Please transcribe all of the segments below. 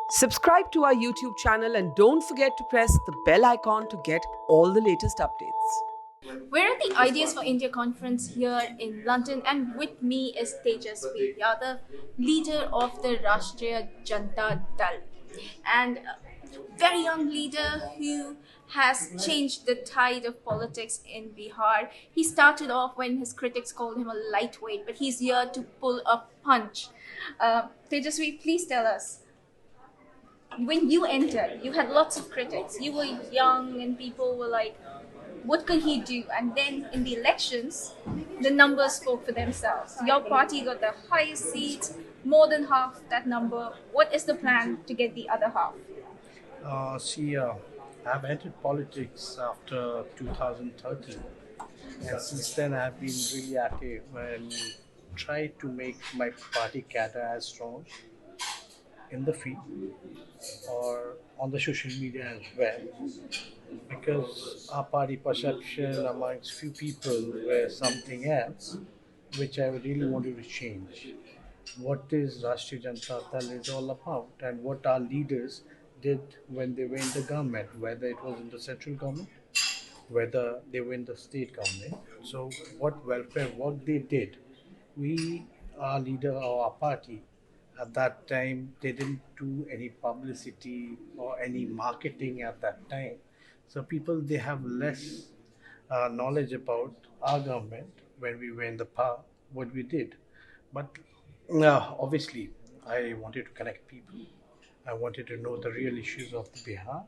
Subscribe to our YouTube channel and don't forget to press the bell icon to get all the latest updates. We're at the Ideas for India conference here in London, and with me is Tejashwi Yadav, leader of the Rashtriya Janata Dal, and a very young leader who has changed the tide of politics in Bihar. He started off when his critics called him a lightweight, but he's here to pull a punch. Tejashwi, please tell us, when you entered, you had lots of critics. You were young, and people were like, what could he do? And then in the elections, the numbers spoke for themselves. Your party got the highest seats, more than half that number. What is the plan to get the other half? I've entered politics after 2013, and since then I've been really active and tried to make my party cadre as strong in the field or on the social media as well, because our party perception amongst few people were something else, which I really wanted to change. What is Rashtriya Janata Dal is all about, and what our leaders did when they were in the government, whether it was in the central government, whether they were in the state government. So, what welfare work they did, we, our leader or our party, at that time, they didn't do any publicity or any marketing at that time. So, people they have less knowledge about our government when we were in the power, what we did. But obviously, I wanted to connect people. I wanted to know the real issues of the Bihar,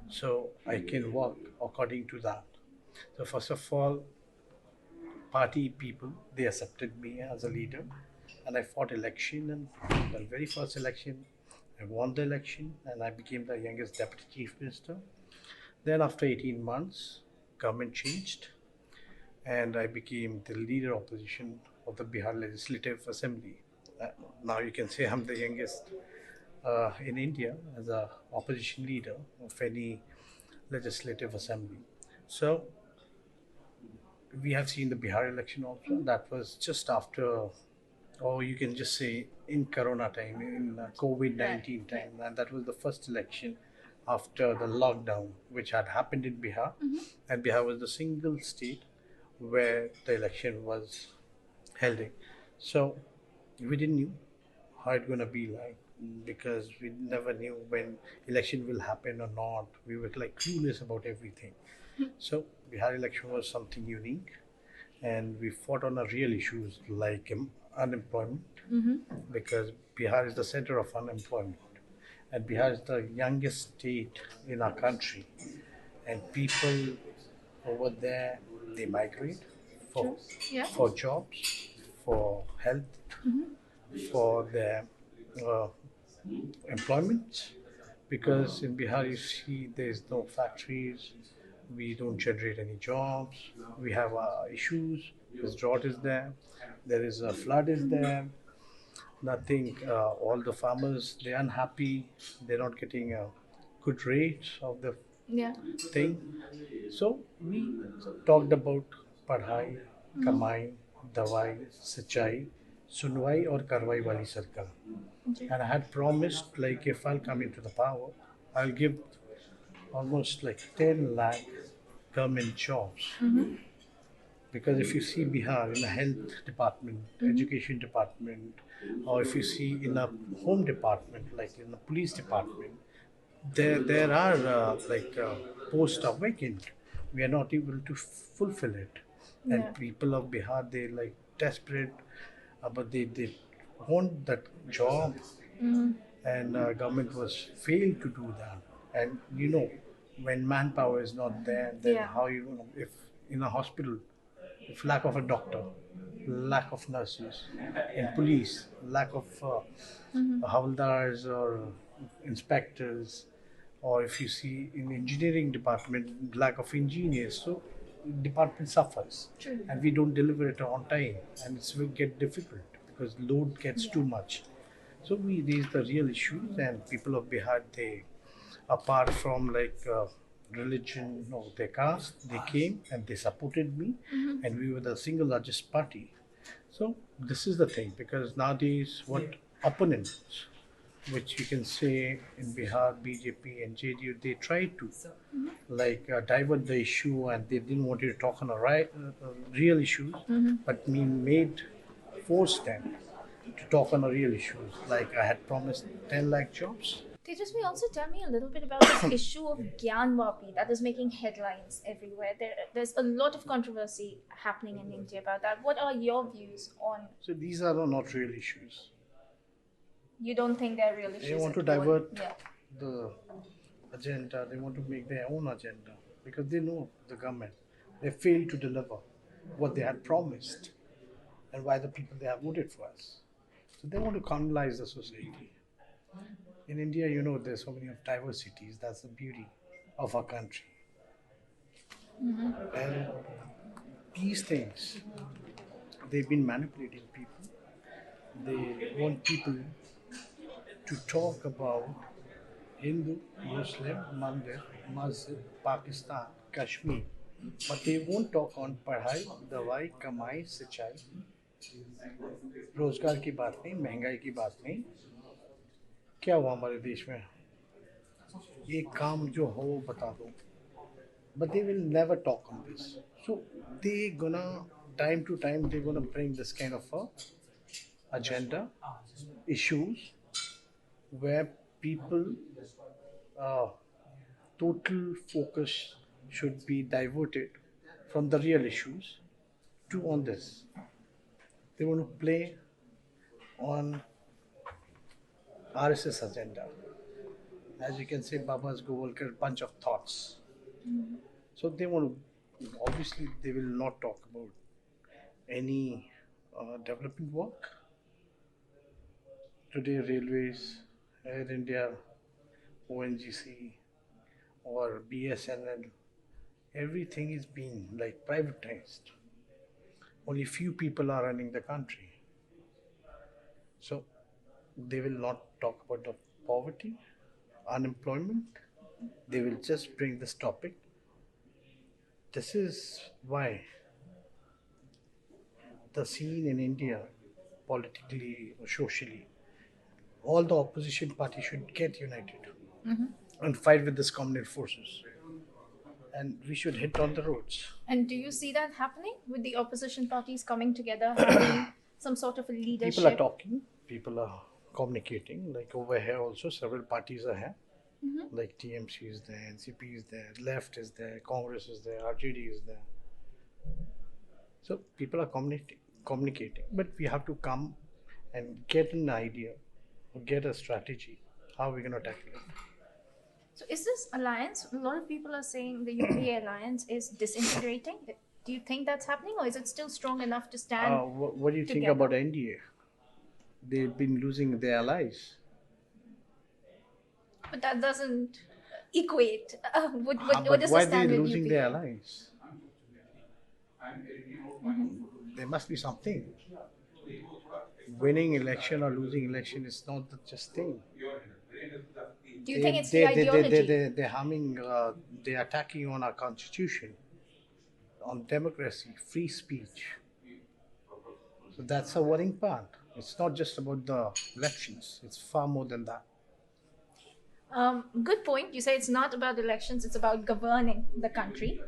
so I can work according to that. So first of all, party people they accepted me as a leader, and I fought election. And the very first election, I won the election, and I became the youngest deputy chief minister. Then after 18 months, government changed, and I became the leader opposition of the Bihar Legislative Assembly. Now you can say I'm the youngest in India as a opposition leader of any legislative assembly. So we have seen the Bihar election also. That was just after, or you can just say in Corona time, in COVID-19 time, and that was the first election after the lockdown, which had happened in Bihar, and Bihar was the single state where the election was held in. So we didn't knew how it gonna be like, because we never knew when election will happen or not. We were like clueless about everything. So Bihar election was something unique, and we fought on our real issues like unemployment, because Bihar is the center of unemployment, and Bihar is the youngest state in our country, and people over there they migrate for Yeah. for jobs, for health, for their uh, employment, because in Bihar you see there's no factories, we don't generate any jobs, we have issues, this drought is there is a flood is there, nothing, all the farmers they're unhappy, they're not getting a good rate of the Yeah. thing. So we talked about पढ़ाई, कमाई, दवाई, सच्चाई, सुनवाई और कार्रवाई वाली सरकार. And I had promised, like, if I'll come into the power, I'll give almost like 10 lakh government jobs. Because if you see Bihar in a health department, education department, or if you see in a home department, like in the police department, there are posts are vacant. We are not able to fulfill it, and Yeah. people of Bihar they like desperate, but they want that job, and government was failed to do that. And when manpower is not there, then Yeah. how if in a hospital, if lack of a doctor, lack of nurses, in police, lack of havaldars or inspectors, or if you see in engineering department, lack of engineers, so department suffers. True. And we don't deliver it on time, and it will get difficult because load gets too much. So we raise the real issues, and people of Bihar, they, apart from religion or their caste, they came and they supported me, and we were the single largest party. So this is the thing, because nowadays what opponents which you can say in Bihar, BJP and JDU, they tried to divert the issue, and they didn't want you to talk on the real issues, but we forced them to talk on the real issues. Like I had promised 10 lakh jobs. Tejasvi, also tell me a little bit about this issue of Gyanvapi that is making headlines everywhere. There's a lot of controversy happening in India about that. What are your views on? So these are not real issues. You don't think they're real issues? They want to at all? divert Yeah. the agenda. They want to make their own agenda because they know the government. They failed to deliver what they had promised and why the people they have voted for us. So they want to colonize the society. In India, there's so many of diversities. That's the beauty of our country. And these things, they've been manipulating people. They want people to talk about Hindu, Muslim, Mandir, Masjid, Pakistan, Kashmir. But they won't talk on पढ़ाई, दवाई, कमाई, सिंचाई, रोजगार की बात नहीं, महंगाई की बात नहीं. क्या हुआ हमारे देश में? ये काम जो हो वो बता दो. But they will never talk on this. So they gonna time to time they're gonna bring this kind of a agenda, issues where people total focus should be diverted from the real issues to on this. They want to play on RSS agenda. As you can say, Baba's Govalkar bunch of thoughts. So they want to, obviously, they will not talk about any development work. Today, railways, Air India, ONGC, or BSNL, everything is being like privatized. Only few people are running the country. So they will not talk about the poverty, unemployment. They will just bring this topic. This is why the scene in India, politically or socially, all the opposition parties should get united and fight with these communist forces. And we should hit on the roads. And do you see that happening with the opposition parties coming together, having some sort of a leadership? People are talking, people are communicating. Like over here also, several parties are here. Like TMC is there, NCP is there, Left is there, Congress is there, RJD is there. So people are communicating, but we have to come and get an idea, or get a strategy, how we're going to tackle it. So is this alliance, a lot of people are saying the UPA alliance is disintegrating. Do you think that's happening, or is it still strong enough to stand what do you think together? about NDA? They've been losing their allies. But that doesn't equate. What But does why the are they stand with losing UPA? their allies? There must be something. Winning election or losing election is not the just thing. Do you think it's the ideology? They're harming, they're attacking on our constitution, on democracy, free speech. So that's a worrying part. It's not just about the elections, it's far more than that. Good point. You say it's not about elections; it's about governing the country.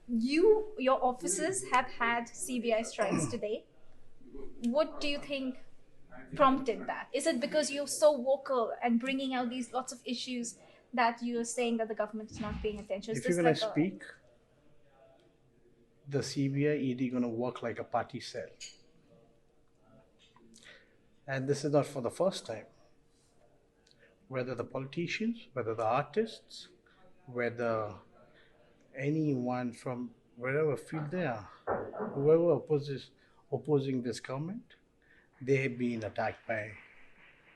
Your offices have had CBI strikes today. What do you think prompted that? Is it because you're so vocal and bringing out these lots of issues that you're saying that the government is not paying attention? If you're going to speak, the CBI ED going to work like a party cell. And this is not for the first time. Whether the politicians, whether the artists, whether anyone from wherever field they are, whoever opposing this government, they have been attacked by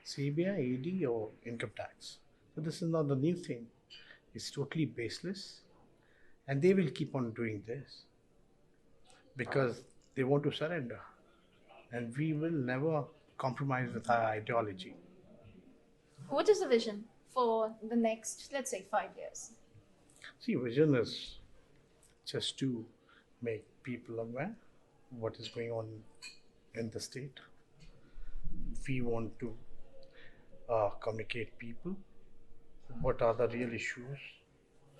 CBI, ED, or income tax. So this is not the new thing. It's totally baseless, and they will keep on doing this because they want to surrender, and we will never compromise with our ideology. What is the vision for the next, let's say, 5 years? See, vision is just to make people aware what is going on in the state. We want to communicate people, what are the real issues,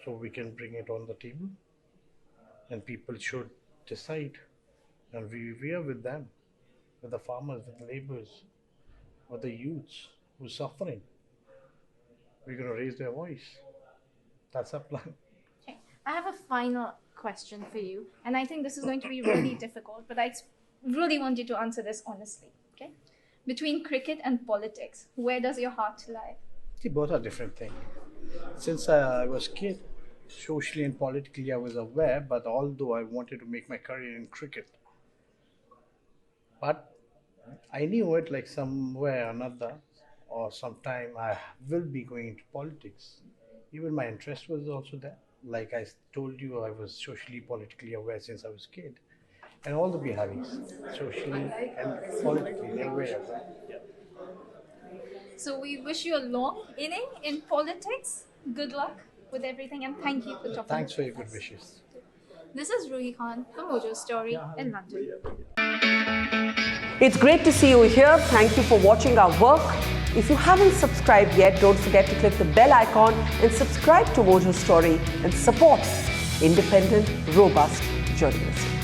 so we can bring it on the table, and people should decide. And we are with them, with the farmers, with the laborers, with the youths who's suffering. We're going to raise their voice. That's our plan. Okay. I have a final question for you, and I think this is going to be really difficult, but I really want you to answer this honestly. Okay? Between cricket and politics, where does your heart lie? See, both are different things. Since I was kid, socially and politically I was aware, but although I wanted to make my career in cricket, but I knew it like somewhere or another, or sometime I will be going into politics. Even my interest was also there. Like I told you, I was socially, politically aware since I was kid. And all the Biharis, socially and politically, they're aware. Yeah. So we wish you a long inning in politics. Good luck with everything, and thank you for talking. Thanks for your with good us. wishes. This is Ruhi Khan from Mojo Story in London. It's great to see you here. Thank you for watching our work. If you haven't subscribed yet, don't forget to click the bell icon and subscribe to Mojo Story and support independent, robust journalism.